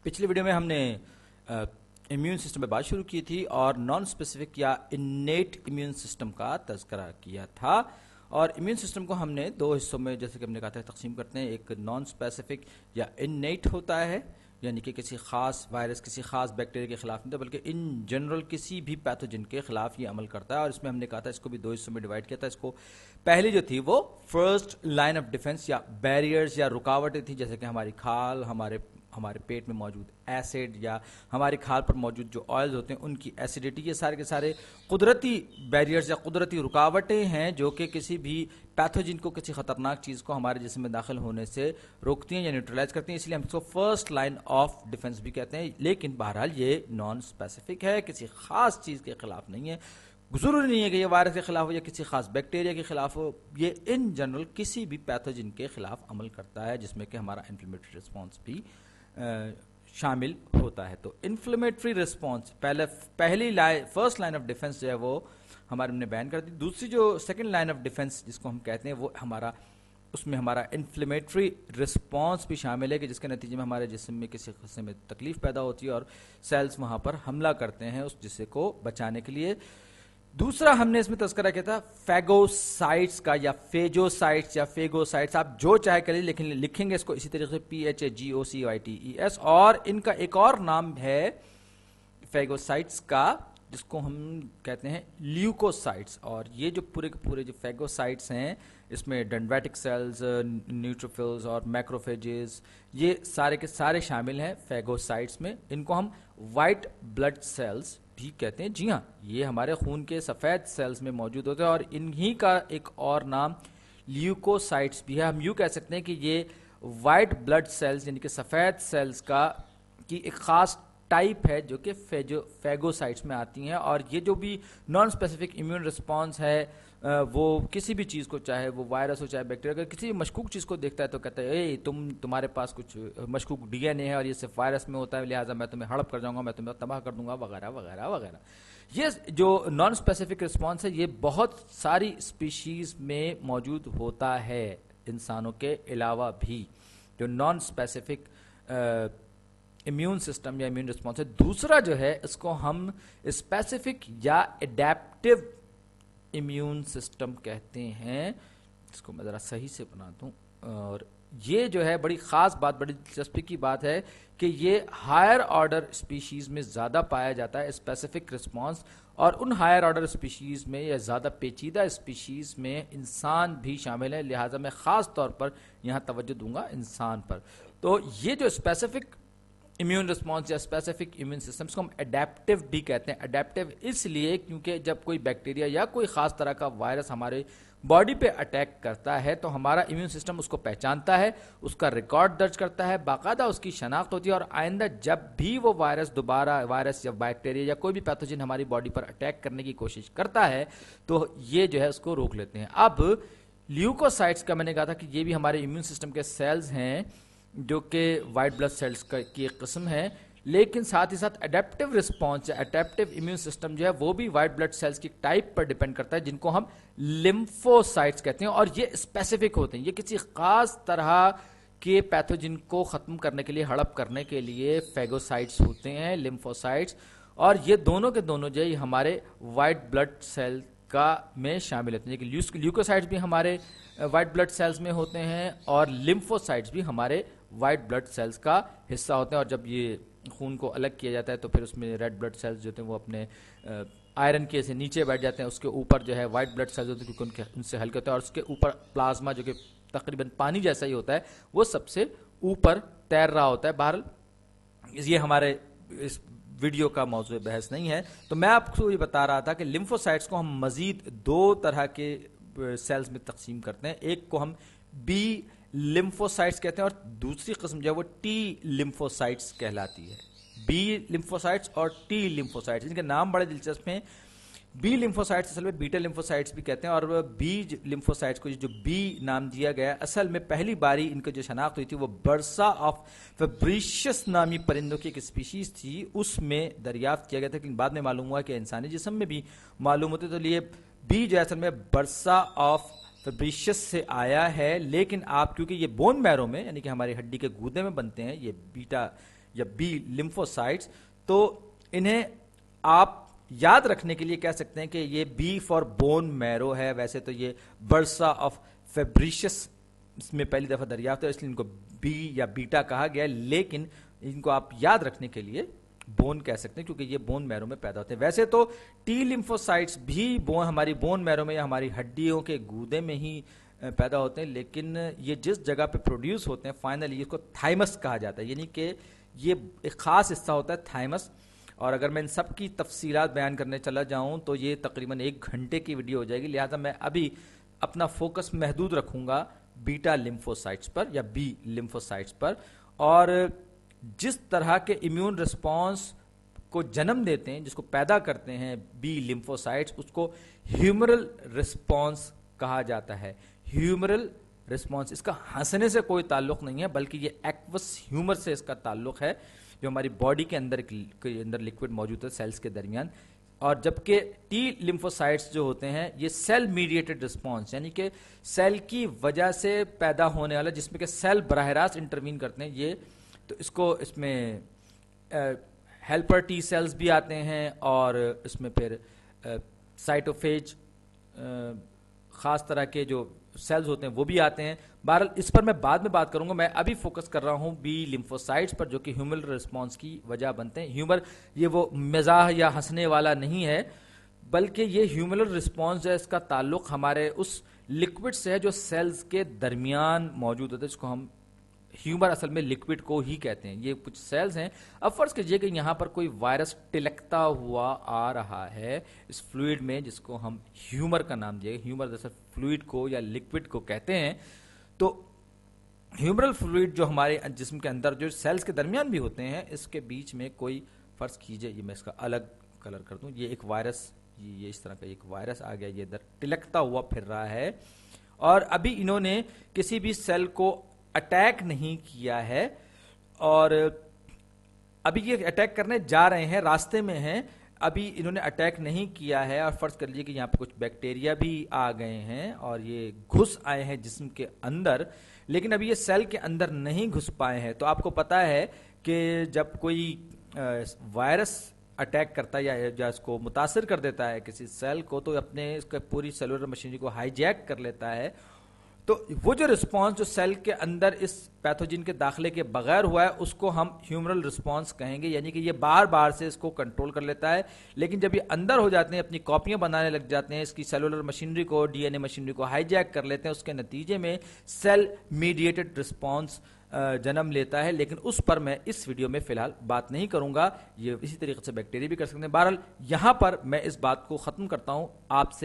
پچھلی ویڈیو میں ہم نے امیون سسٹم پہ بات شروع کی تھی اور نان اسپیسیفک یا انیٹ امیون سسٹم کا تذکرہ کیا تھا. اور امیون سسٹم کو ہم نے دو حصوں میں جیسے کہ ہم نے کہا تھا تقسیم کرتے ہیں. ایک نان اسپیسیفک یا انیٹ ہوتا ہے، یعنی کہ کسی خاص وائرس کسی خاص بیکٹیریا کے خلاف نہیں تھا بلکہ ان جنرل کسی بھی پیتھوجن کے خلاف یہ عمل کرتا ہے. اور اس میں ہم نے کہا تھا اس کو بھی دو حصوں میں ڈیوائڈ کیا تھا. اس کو پہلی جو تھی وہ فرسٹ لائن آف ڈیفنس یا بیریئرز یا رکاوٹیں تھیں، جیسے کہ ہماری کھال، ہمارے پیٹ میں موجود ایسڈ یا ہماری کھال پر موجود جو آئلز ہوتے ہیں ان کی ایسیڈیٹی. یہ سارے کے سارے قدرتی بیریئرز یا قدرتی رکاوٹیں ہیں جو کہ کسی بھی پیتھوجن کو، کسی خطرناک چیز کو ہمارے جسم میں داخل ہونے سے روکتی ہیں یا نیوٹرلائز کرتی ہیں. اس لیے ہم اس کو فرسٹ لائن آف ڈیفنس بھی کہتے ہیں. لیکن بہرحال یہ نان اسپیسیفک ہے، کسی خاص چیز کے خلاف نہیں ہے. ضروری نہیں ہے کہ یہ وائرس کے خلاف ہو یا کسی خاص بیکٹیریا کے خلاف ہو. یہ ان جنرل کسی بھی پیتھوجن کے خلاف عمل کرتا ہے جس میں کہ ہمارا انفلیمیٹری رسپانس بھی شامل ہوتا ہے. تو انفلیمیٹری رسپانس پہلی فرسٹ لائن آف ڈیفنس جو ہے وہ ہمارے نے بیان کر دی. دوسری جو سیکنڈ لائن آف ڈیفنس جس کو ہم کہتے ہیں وہ اس میں ہمارا انفلیمیٹری رسپانس بھی شامل ہے کہ جس کے نتیجے میں ہمارے جسم میں کسی قسم میں تکلیف پیدا ہوتی ہے اور سیلز وہاں پر حملہ کرتے ہیں اس جسے کو بچانے کے لیے. دوسرا ہم نے اس میں تذکرہ کیا تھا فیگوسائٹس کا یا فیجوسائٹس یا فیگوسائٹس، آپ جو چاہے کر لیکن لکھیں گے اس کو اسی طریقے سے PHAGOCYTES. اور ان کا ایک اور نام ہے فیگوسائٹس کا جس کو ہم کہتے ہیں لیوکوسائٹس. اور یہ جو پورے کے پورے جو فیگوسائٹس ہیں اس میں ڈنڈرائٹک سیلز، نیوٹروفلز اور میکروفیجز یہ سارے کے سارے شامل ہیں فیگوسائٹس میں. ان کو ہم وائٹ بلڈ سیلز بھی کہتے ہیں. جی ہاں، یہ ہمارے خون کے سفید سیلز میں موجود ہوتے ہیں اور انہی کا ایک اور نام لیوکوسائٹس بھی ہے. ہم یوں کہہ سکتے ہیں کہ یہ وائٹ بلڈ سیلز یعنی کہ سفید سیلز کی ایک خاص ٹائپ ہے جو کہ فیگوسائٹس میں آتی ہیں. اور یہ جو بھی نان اسپیسیفک امیون رسپانس ہے وہ کسی بھی چیز کو، چاہے وہ وائرس ہو چاہے بیکٹیریا، اگر کسی مشکوک چیز کو دیکھتا ہے تو کہتا ہے اے تمہارے پاس کچھ مشکوک DNA ہے اور یہ صرف وائرس میں ہوتا ہے لہٰذا میں تمہیں ہڑپ کر جاؤں گا، میں تمہیں تباہ کر دوں گا وغیرہ وغیرہ وغیرہ. یہ جو نان اسپیسیفک رسپانس ہے یہ بہت ساری اسپیشیز میں موجود ہوتا ہے انسانوں کے علاوہ بھی. جو نان اسپیسیفک امیون سسٹم یا امیون رسپانس ہے. دوسرا جو ہے اس کو ہم اسپیسیفک یا اڈیپٹیو امیون سسٹم کہتے ہیں. اس کو میں ذرا صحیح سے بنا دوں. اور یہ جو ہے بڑی خاص بات، بڑی دلچسپی کی بات ہے کہ یہ ہائر آرڈر اسپیشیز میں زیادہ پایا جاتا ہے اسپیسیفک رسپانس. اور ان ہائر آرڈر اسپیشیز میں یا زیادہ پیچیدہ اسپیشیز میں انسان بھی شامل ہے، لہٰذا میں خاص طور پر یہاں توجہ دوں گا انسان پر. تو یہ جو اسپیسیفک امیون رسپانس یا اسپیسیفک امیون سسٹمس کو ہم اڈیپٹیو بھی کہتے ہیں. اڈیپٹیو اس لیے کیونکہ جب کوئی بیکٹیریا یا کوئی خاص طرح کا وائرس ہمارے باڈی پہ اٹیک کرتا ہے تو ہمارا امیون سسٹم اس کو پہچانتا ہے، اس کا ریکارڈ درج کرتا ہے، باقاعدہ اس کی شناخت ہوتی ہے اور آئندہ جب بھی وہ وائرس یا بیکٹیریا یا کوئی بھی پیتھوجن ہماری باڈی پر اٹیک کرنے کی کوشش کرتا ہے تو یہ جو ہے اس کو روک لیتے ہیں. اب لیوکوسائٹس کا میں نے کہا تھا کہ یہ بھی ہمارے امیون سسٹم کے سیلز ہیں جو کہ وائٹ بلڈ سیلز کی ایک قسم ہے. لیکن ساتھ ہی ساتھ اڈیپٹیو رسپانس یا اڈیپٹیو امیون سسٹم جو ہے وہ بھی وائٹ بلڈ سیلز کی ٹائپ پر ڈیپینڈ کرتا ہے جن کو ہم لمفوسائٹس کہتے ہیں. اور یہ اسپیسیفک ہوتے ہیں، یہ کسی خاص طرح کے پیتھوجن کو ختم کرنے کے لیے، ہڑپ کرنے کے لیے فیگوسائٹس ہوتے ہیں، لمفوسائٹس. اور یہ دونوں کے دونوں جو ہے یہ ہمارے وائٹ بلڈ سیل میں شامل ہوتے ہیں. لیوکوسائٹس بھی ہمارے وائٹ بلڈ سیلز میں ہوتے ہیں اور لمفوسائٹس بھی ہمارے وائٹ بلڈ سیلز کا حصہ ہوتے ہیں. اور جب یہ خون کو الگ کیا جاتا ہے تو پھر اس میں ریڈ بلڈ سیلز جو ہوتے ہیں وہ اپنے آئرن کے سے نیچے بیٹھ جاتے ہیں. اس کے اوپر جو ہے وائٹ بلڈ سیلز ہوتے ہیں کیونکہ ان سے ہلکے ہوتے ہیں. اور اس کے اوپر پلازما جو کہ تقریباً پانی جیسا ہی ہوتا ہے وہ سب سے اوپر تیر رہا ہوتا ہے. بہرحال یہ ہمارے اس ویڈیو کا موضوع بحث نہیں ہے. تو میں آپ کو یہ بتا رہا تھا کہ لمفوسائٹس کو ہم مزید دو طرح کے سیلز میں تقسیم کرتے ہیں. ایک کو ہم بی لمفوسائٹس کہتے ہیں اور دوسری قسم جو ہے وہ ٹی لمفوسائٹس کہلاتی ہے. بی لمفوسائٹس اور ٹی لمفوسائٹس، ان کے نام بڑے دلچسپ ہیں. بی لمفوسائٹس اصل میں بیٹا لمفوسائٹس بھی کہتے ہیں. اور بی لمفوسائٹس کو جو بی نام دیا گیا اصل میں پہلی باری ان کو جو شناخت ہوئی تھی وہ برسا آف فیبریشس نامی پرندوں کی ایک اسپیشیز تھی، اس میں دریافت کیا گیا تھا. لیکن بعد میں معلوم ہوا کہ انسانی جسم میں بھی معلوم ہوتے، تو لیے بی جو اصل میں برسا آف فیبریشس سے آیا ہے. لیکن آپ کیونکہ یہ بون میرو میں یعنی کہ ہماری ہڈی کے گودے میں بنتے ہیں، یہ بیٹا یا بی لیمفوسائٹس، تو انہیں آپ یاد رکھنے کے لیے کہہ سکتے ہیں کہ یہ بی فار بون میرو ہے. ویسے تو یہ برسا آف فیبریشس اس میں پہلی دفعہ دریافت ہے، اس لیے ان کو بی یا بیٹا کہا گیا ہے، لیکن ان کو آپ یاد رکھنے کے لیے بون کہہ سکتے ہیں کیونکہ یہ بون میرو میں پیدا ہوتے ہیں. ویسے تو ٹی لیمفوسائٹس بھی ہماری بون میرو میں یا ہماری ہڈیوں کے گودے میں ہی پیدا ہوتے ہیں، لیکن یہ جس جگہ پہ پروڈیوس ہوتے ہیں فائنلی اس کو تھائمس کہا جاتا ہے، یعنی کہ یہ ایک خاص حصہ ہوتا ہے تھائمس. اور اگر میں ان سب کی تفصیلات بیان کرنے چلا جاؤں تو یہ تقریباً 1 گھنٹے کی ویڈیو ہو جائے گی، لہٰذا میں ابھی اپنا فوکس محدود رکھوں گا بیٹا لیمفوسائٹس پر یا بی لیمفوسائٹس پر. اور جس طرح کے امیون رسپانس کو جنم دیتے ہیں، جس کو پیدا کرتے ہیں بی لیمفوسائٹس، اس کو ہیومرل رسپانس کہا جاتا ہے. ہیومرل رسپانس، اس کا ہنسنے سے کوئی تعلق نہیں ہے بلکہ یہ ایکوس ہیومر سے اس کا تعلق ہے جو ہماری باڈی کے اندر لکوڈ موجود ہے سیلز کے درمیان. اور جبکہ ٹی لیمفوسائٹس جو ہوتے ہیں یہ سیل میڈیٹڈ رسپانس، یعنی کہ سیل کی وجہ سے پیدا ہونے والا، جس میں کہ سیل براہ راست انٹروین کرتے ہیں. یہ تو اس میں ہیلپر ٹی سیلز بھی آتے ہیں اور اس میں پھر سائٹوفیج خاص طرح کے جو سیلز ہوتے ہیں وہ بھی آتے ہیں. بہرحال اس پر میں بعد میں بات کروں گا، میں ابھی فوکس کر رہا ہوں بی لیمفوسائٹس پر جو کہ ہیومرل رسپانس کی وجہ بنتے ہیں. ہیومر یہ وہ مزاح یا ہنسنے والا نہیں ہے بلکہ یہ ہیومرل رسپانس جو ہے اس کا تعلق ہمارے اس لکوڈ سے ہے جو سیلز کے درمیان موجود ہوتا ہے، جس کو ہم ہیومر اصل میں لکوڈ کو ہی کہتے ہیں. یہ کچھ سیلز ہیں. اب فرض کیجئے کہ یہاں پر کوئی وائرس ٹلکتا ہوا آ رہا ہے اس فلوئڈ میں جس کو ہم ہیومر کا نام دیا. ہیومر جیسے فلوئڈ کو یا لکوڈ کو کہتے ہیں. تو ہیومرل فلوئڈ جو ہمارے جسم کے اندر جو سیلز کے درمیان بھی ہوتے ہیں، اس کے بیچ میں کوئی فرض کیجئے، یہ میں اس کا الگ کلر کر دوں، یہ ایک وائرس، یہ اس طرح کا ایک وائرس آ گیا، یہ ادھر ٹلکتا ہوا پھر رہا ہے اور ابھی انہوں نے کسی بھی سیل کو اٹیک نہیں کیا ہے اور ابھی یہ اٹیک کرنے جا رہے ہیں، راستے میں ہیں، ابھی انہوں نے اٹیک نہیں کیا ہے. اور فرض کر لیجیے کہ یہاں پہ کچھ بیکٹیریا بھی آ گئے ہیں اور یہ گھس آئے ہیں جسم کے اندر، لیکن ابھی یہ سیل کے اندر نہیں گھس پائے ہیں. تو آپ کو پتا ہے کہ جب کوئی وائرس اٹیک کرتا ہے یا اس کو متاثر کر دیتا ہے کسی سیل کو، تو اپنے اس کا پوری سیلولر مشینری کو ہائی جیک کر لیتا ہے. تو وہ جو رسپانس جو سیل کے اندر اس پیتھوجن کے داخلے کے بغیر ہوا ہے اس کو ہم ہیومرل رسپانس کہیں گے، یعنی کہ یہ بار بار سے اس کو کنٹرول کر لیتا ہے، لیکن جب یہ اندر ہو جاتے ہیں، اپنی کاپیاں بنانے لگ جاتے ہیں، اس کی سیلولر مشینری کو، ڈی این اے مشینری کو ہائی جیک کر لیتے ہیں، اس کے نتیجے میں سیل میڈیٹڈ رسپانس جنم لیتا ہے. لیکن اس پر میں اس ویڈیو میں فی الحال بات نہیں کروں گا. یہ اسی طریقے سے بیکٹیریا بھی کر سکتے ہیں. بہرحال یہاں پر میں اس بات کو ختم کرتا ہوں. آپ سے